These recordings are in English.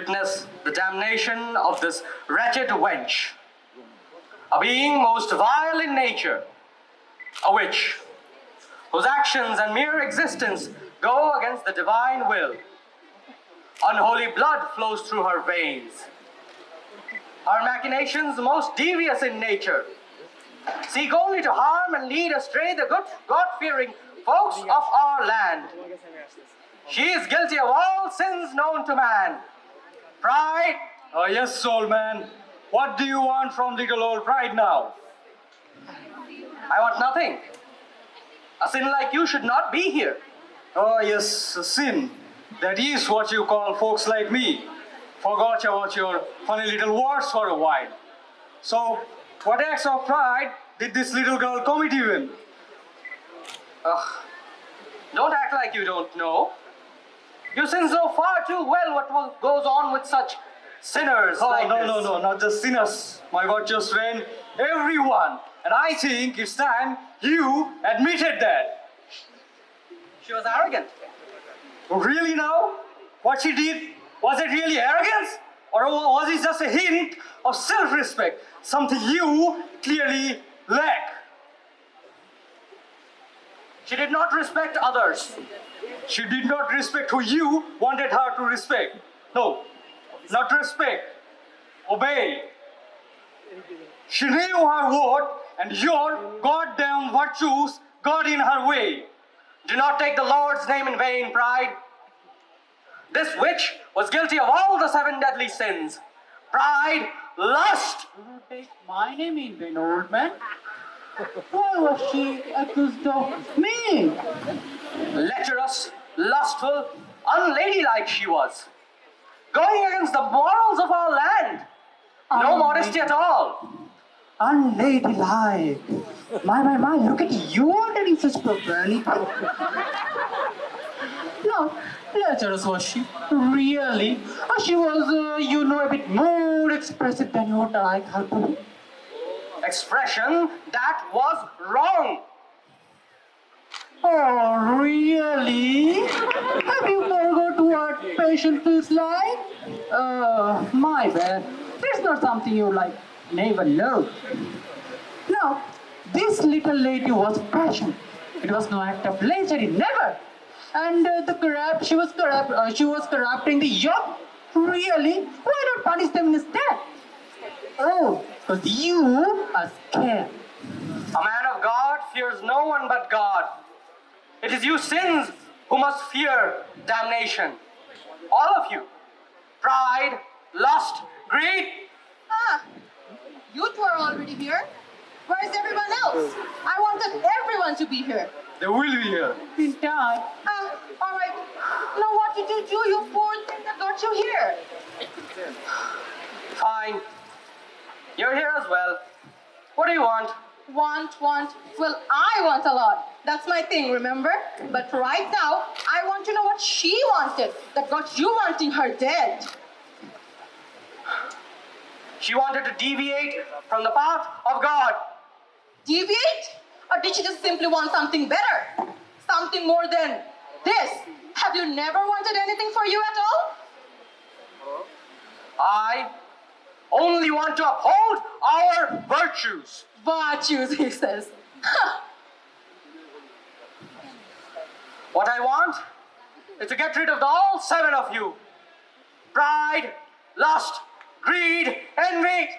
witness the damnation of this wretched wench, a being most vile in nature, a witch, whose actions and mere existence go against the divine will. Unholy blood flows through her veins. Her machinations, most devious in nature, seek only to harm and lead astray the good, God-fearing folks of our land. She is guilty of all sins known to man. Pride. Oh, yes, soul man. What do you want from little old pride now? I want nothing. A sin like you should not be here. Oh, yes, sin. That is what you call folks like me. Forgot about your funny little words for a while. So, what acts of pride did this little girl commit even? Ugh. Don't act like you don't know. You sin so far too well what goes on with such sinners like no, this. No, not just sinners. My virtuous friend, everyone. And I think it's time you admitted that. She was arrogant. Really now? What she did, was it really arrogance? Or was it just a hint of self-respect? Something you clearly lack. She did not respect others. She did not respect who you wanted her to respect. No, not respect. Obey. She knew her word and your goddamn virtues got in her way. Do not take the Lord's name in vain, Pride. This witch was guilty of all the 7 deadly sins. Pride, lust. Do not take my name in vain, old man. Why was she accused of me? Lecherous, lustful, unladylike she was. Going against the morals of our land. No modesty at all. Unladylike. My, look at you uttering such profanity. No, lecherous was she? Really? She was, a bit more expressive than you would like her to be. Expression that was wrong. Oh, really? Have you forgot what passion feels like? My bad. It's not something you never know. No, this little lady was passion. It was no act of lechery, never. And she was corrupting the young. Really? Why not punish them instead? Oh, because you are scared. A man of God fears no one but God. It is you sins who must fear damnation. All of you. Pride, lust, greed. You two are already here. Where is everyone else? I wanted everyone to be here. They will be here. In time. All right. Now what did you do, you poor thing that got you here? Fine. You're here as well. What do you want? Want. Well, I want a lot. That's my thing, remember? But right now, I want to know what she wanted that got you wanting her dead. She wanted to deviate from the path of God. Deviate? Or did she just simply want something better? Something more than this? Have you never wanted anything for you at all? I only want to uphold our virtues. Virtues, he says. What I want is to get rid of all 7 of you. Pride, lust, greed, envy.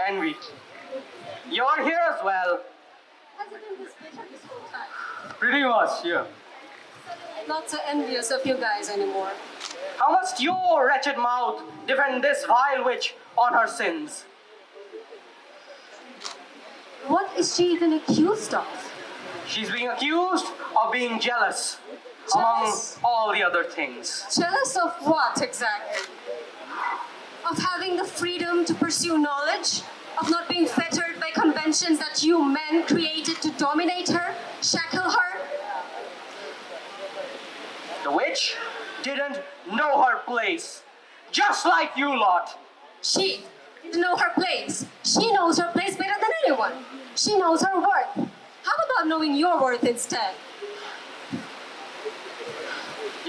Envy. You're here as well. Has it been this bitter this whole time? Pretty much, yeah. Not so envious of you guys anymore. How must your wretched mouth defend this vile witch on her sins? What is she even accused of? She's being accused of being jealous, Jealous? among all the other things. Jealous of what exactly? Of having the freedom to pursue knowledge? Of not being fettered by conventions that you men created to dominate her, shackle her? The witch didn't know her place, just like you lot. She didn't know her place. She knows her place better than anyone. She knows her worth. How about knowing your worth instead?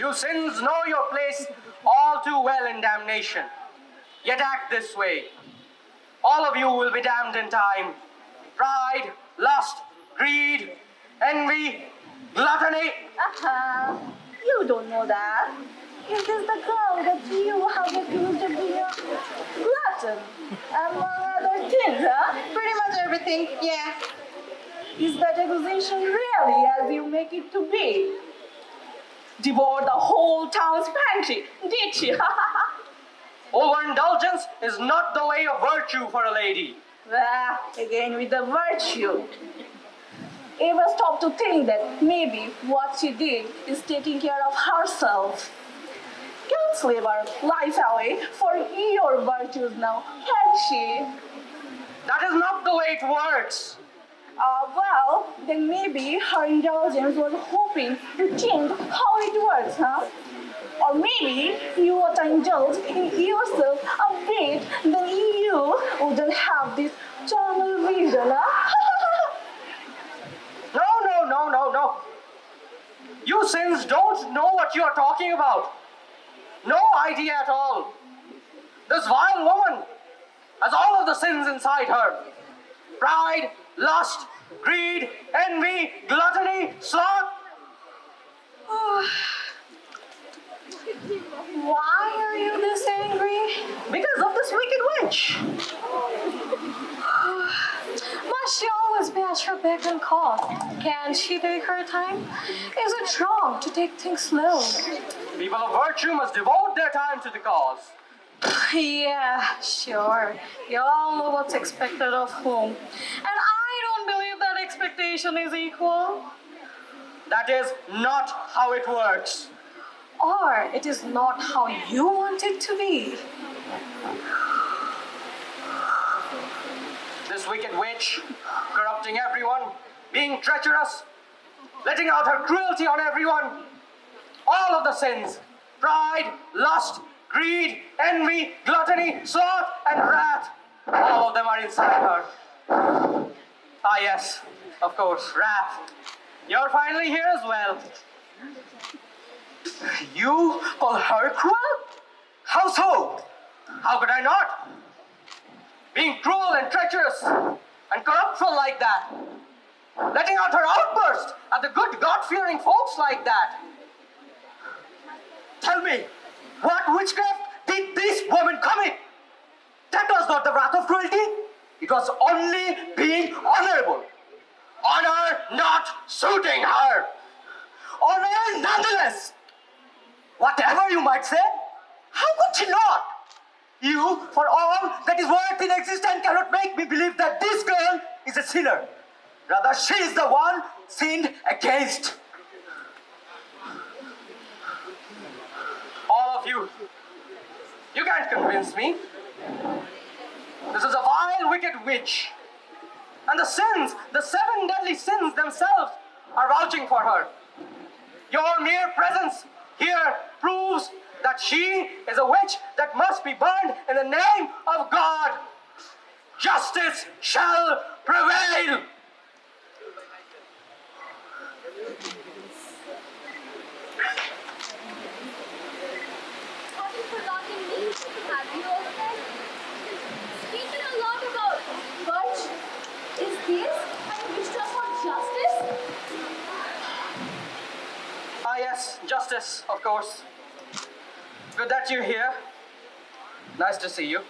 You sins know your place all too well in damnation, yet act this way. All of you will be damned in time. Pride, lust, greed, envy, gluttony. You don't know that. Is this the girl that you have accused of being a glutton? Among other things, huh? Pretty much everything, yeah. Is that accusation really as you make it to be? Devoured the whole town's pantry, did she? Overindulgence is not the way of virtue for a lady. Well, again with the virtue. Ever stop to think that maybe what she did is taking care of herself? Can't slave her life away for your virtues now, can she? That is not the way it works. Well, then maybe her indulgence was hoping to change how it works, huh? Or maybe you want to indulge in yourself a bit, then you wouldn't have this tunnel vision, huh? No. You sins don't know what you are talking about. No idea at all. This vile woman has all of the sins inside her. Pride, lust, greed, envy, gluttony, sloth. Why are you this angry? Because of this wicked witch. Must she always be at your beck and call? Can she take her time? Is it wrong to take things slow? People of virtue must devote their time to the cause. Yeah, sure. You all know what's expected of whom. And I don't believe that expectation is equal. That is not how it works. Or it is not how you want it to be. This wicked witch, corrupting everyone, being treacherous, letting out her cruelty on everyone. All of the sins, pride, lust, greed, envy, gluttony, sloth, and wrath, all of them are inside her. Ah yes, of course, wrath. You're finally here as well. You call her cruel? How so? How could I not? Being cruel and treacherous and corruptful like that. Letting out her outburst at the good God-fearing folks like that. Tell me, what witchcraft did this woman commit? That was not the wrath of cruelty. It was only being honorable. Honor not suiting her. Honor nonetheless. Whatever you might say, how could she not? You, for all that is worth in existence, cannot make me believe that this girl is a sinner. Rather, she is the one sinned against. All of you, you can't convince me. This is a vile, wicked witch. And the sins, the 7 deadly sins themselves are vouching for her. Your mere presence here proves that she is a witch that must be burned in the name of God. Justice shall prevail. Have you forgotten me? Have you, old friend? Speaking a lot about virtue, is this and you just want justice? Ah yes, justice, of course. Good that you're here. Nice to see you.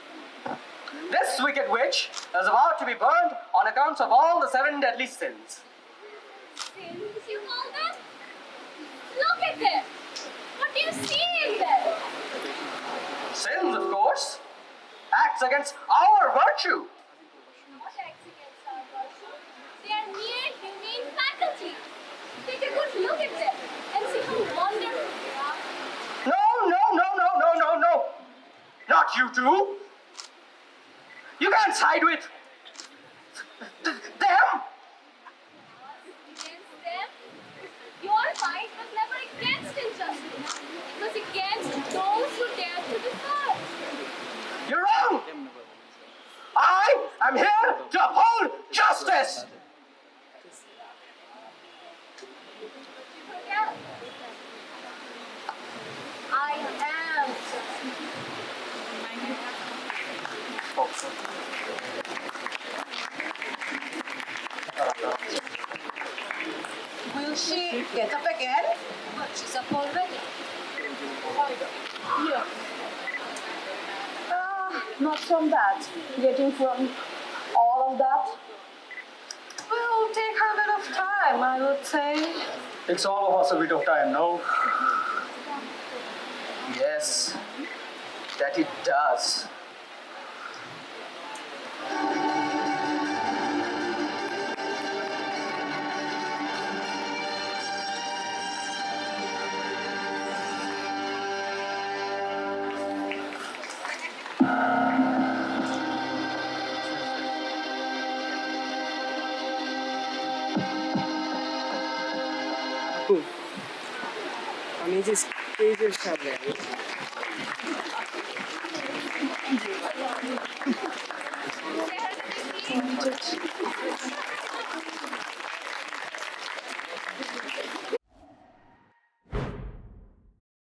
This wicked witch is about to be burned on account of all the 7 deadly sins. Sins, you call them? Look at them! What do you see in them? Sins, of course. Acts against our virtue. Not acts against our virtue. They are mere humane faculty. Take a good look at them and see how wonderful they are. No. Not you two. You can't side with them. Against them, your fight was never against injustice. It was against those who dare to defy. You're wrong. I am here to uphold justice. Forget. Will she get up again? But she's up already. Yeah. Not from that. Getting from all of that. Will take her a bit of time, I would say. Takes all of us a bit of time, no? Yes, that it does. আমি যে স্টেজের সামনে